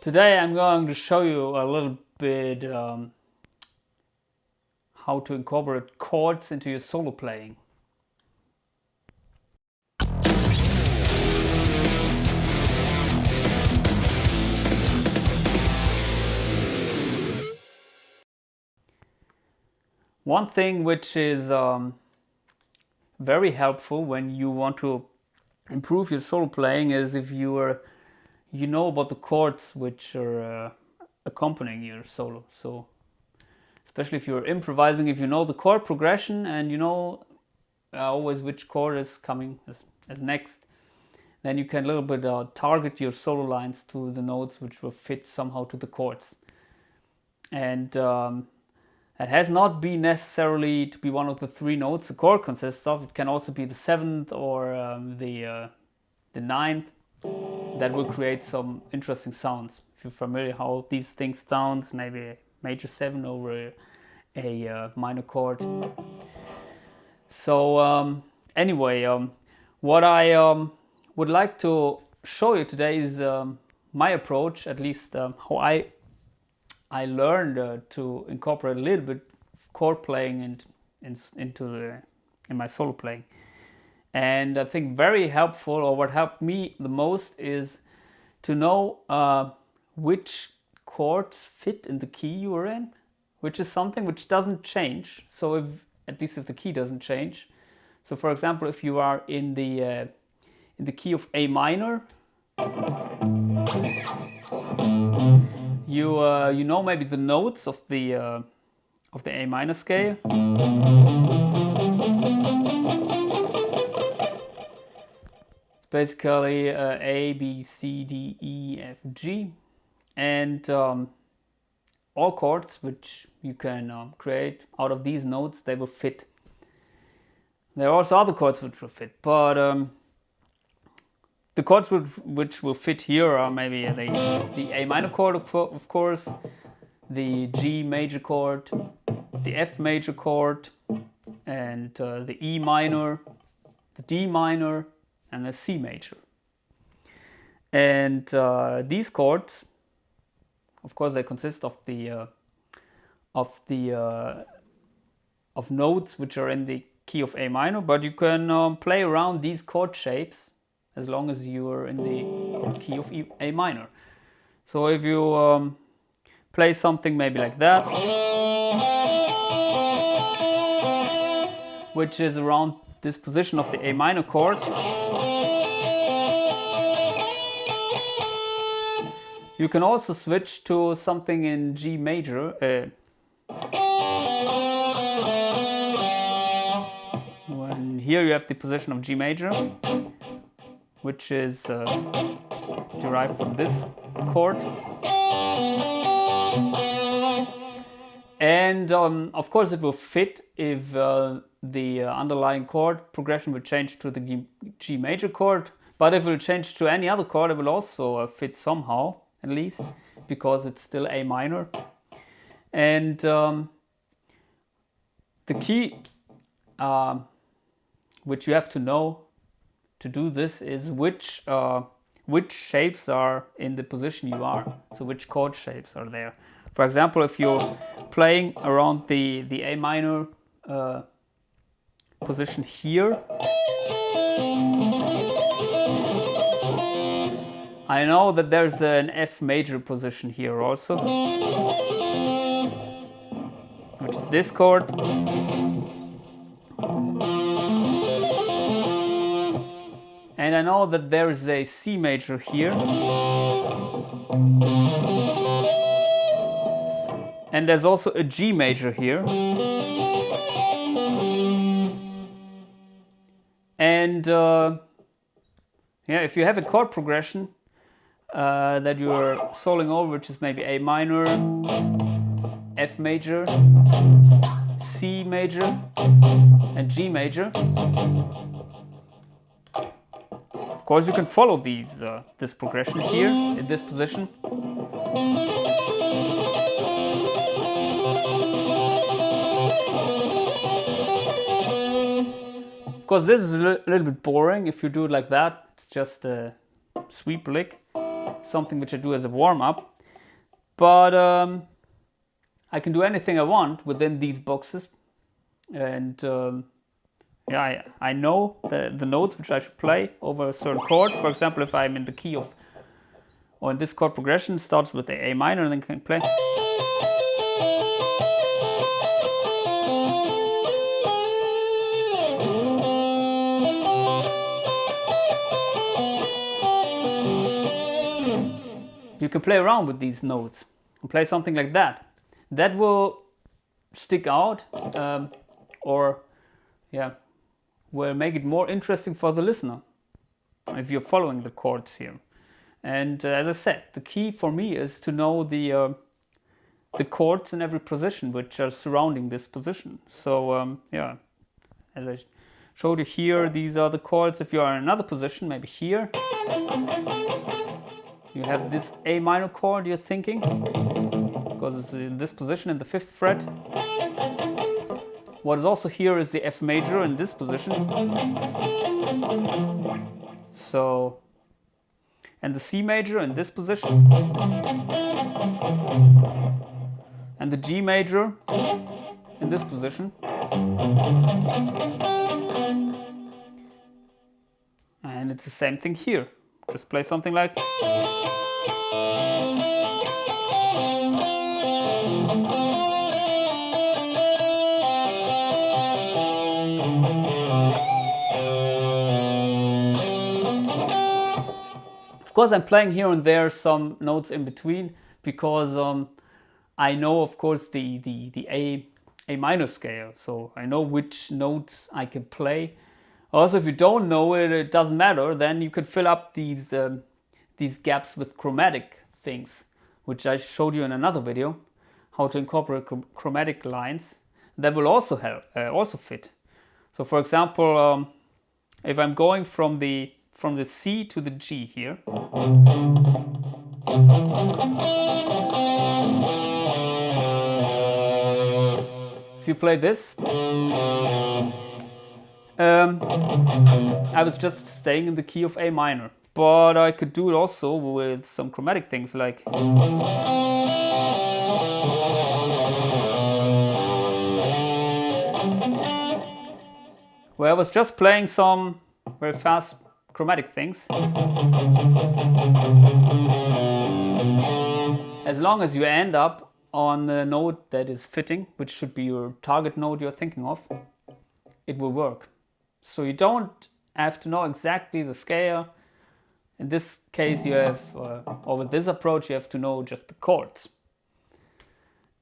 Today I'm going to show you a little bit how to incorporate chords into your solo playing. One thing which is very helpful when you want to improve your solo playing is if you know about the chords which are accompanying your solo. So especially if you're improvising, if you know the chord progression and you know always which chord is coming as next, then you can a little bit target your solo lines to the notes which will fit somehow to the chords. And it has not been necessarily to be one of the three notes the chord consists of. It can also be the seventh or the ninth. That will create some interesting sounds. If you're familiar how these things sound, maybe a major 7 over a minor chord. So anyway, what I would like to show you today is my approach, at least how I learned to incorporate a little bit of chord playing in my solo playing. And I think very helpful, or what helped me the most, is to know which chords fit in the key you are in, which is something which doesn't change. So at least if the key doesn't change. So for example, if you are in the key of A minor, you know maybe the notes of the A minor scale. Basically A, B, C, D, E, F, G, and all chords which you can create out of these notes, they will fit. There are also other chords which will fit, but the chords which will fit here are maybe the A minor chord, of course, the G major chord, the F major chord, and the E minor, the D minor, and the C major. And these chords, of course, they consist of notes which are in the key of A minor, but you can play around these chord shapes as long as you are in the key of A minor. So if you play something maybe like that, which is around this position of the A minor chord, you can also switch to something in G major. When here you have the position of G major, which is derived from this chord. And of course it will fit if the underlying chord progression will change to the G major chord, but if it will change to any other chord, it will also fit somehow, at least, because it's still A minor. And the key which you have to know to do this is which shapes are in the position you are, so which chord shapes are there. For example, if you're playing around the A minor position here, I know that there's an F major position here also, which is this chord. And I know that there is a C major here. And there's also a G major here. And if you have a chord progression that you're soloing over, which is maybe A minor, F major, C major, and G major, of course you can follow this progression here in this position. course, this is a little bit boring if you do it like that. It's just a sweep lick, something which I do as a warm-up. But I can do anything I want within these boxes. And yeah, I know the notes which I should play over a certain chord. For example, if I'm in the key of, or in this chord progression, starts with the A minor and then can play. You can play around with these notes and play something like that. That will stick out, or yeah, will make it more interesting for the listener if you're following the chords here. And as I said, the key for me is to know the chords in every position which are surrounding this position. So yeah, as I showed you here, these are the chords. If you are in another position, maybe here, you have this A minor chord you're thinking, because it's in this position in the 5th fret. What is also here is the F major in this position. So, and the C major in this position. And the G major in this position. And it's the same thing here. Just play something like. Of course, I'm playing here and there some notes in between because I know, of course, the A minor scale, so I know which notes I can play. Also, if you don't know it, it doesn't matter. Then you could fill up these gaps with chromatic things, which I showed you in another video, how to incorporate chromatic lines. That will also help, also fit. So, for example, if I'm going from the C to the G here, if you play this, I was just staying in the key of A minor, but I could do it also with some chromatic things like where I was just playing some very fast chromatic things. As long as you end up on the note that is fitting, which should be your target note you're thinking of, it will work. So you don't have to know exactly the scale. In this case, you have, or with this approach, you have to know just the chords.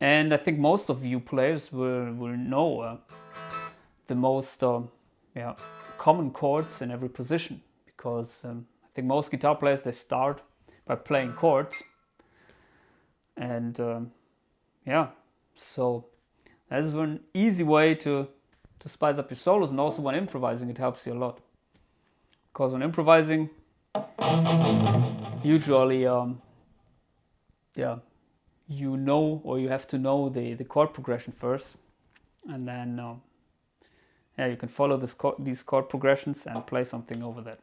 And I think most of you players will know the most common chords in every position, because I think most guitar players, they start by playing chords. And yeah, so that is one easy way to spice up your solos, and also when improvising it helps you a lot. Because when improvising, usually you know, or you have to know the chord progression first, and then you can follow these chord progressions and play something over that.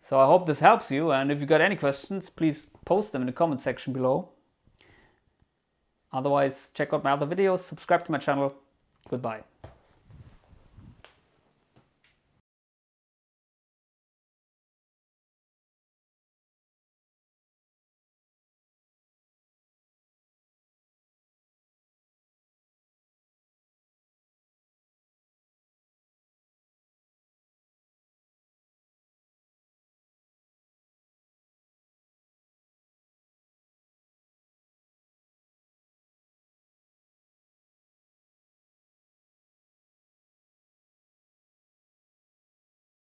So I hope this helps you, and if you got any questions, please post them in the comment section below. Otherwise, check out my other videos, subscribe to my channel. Goodbye.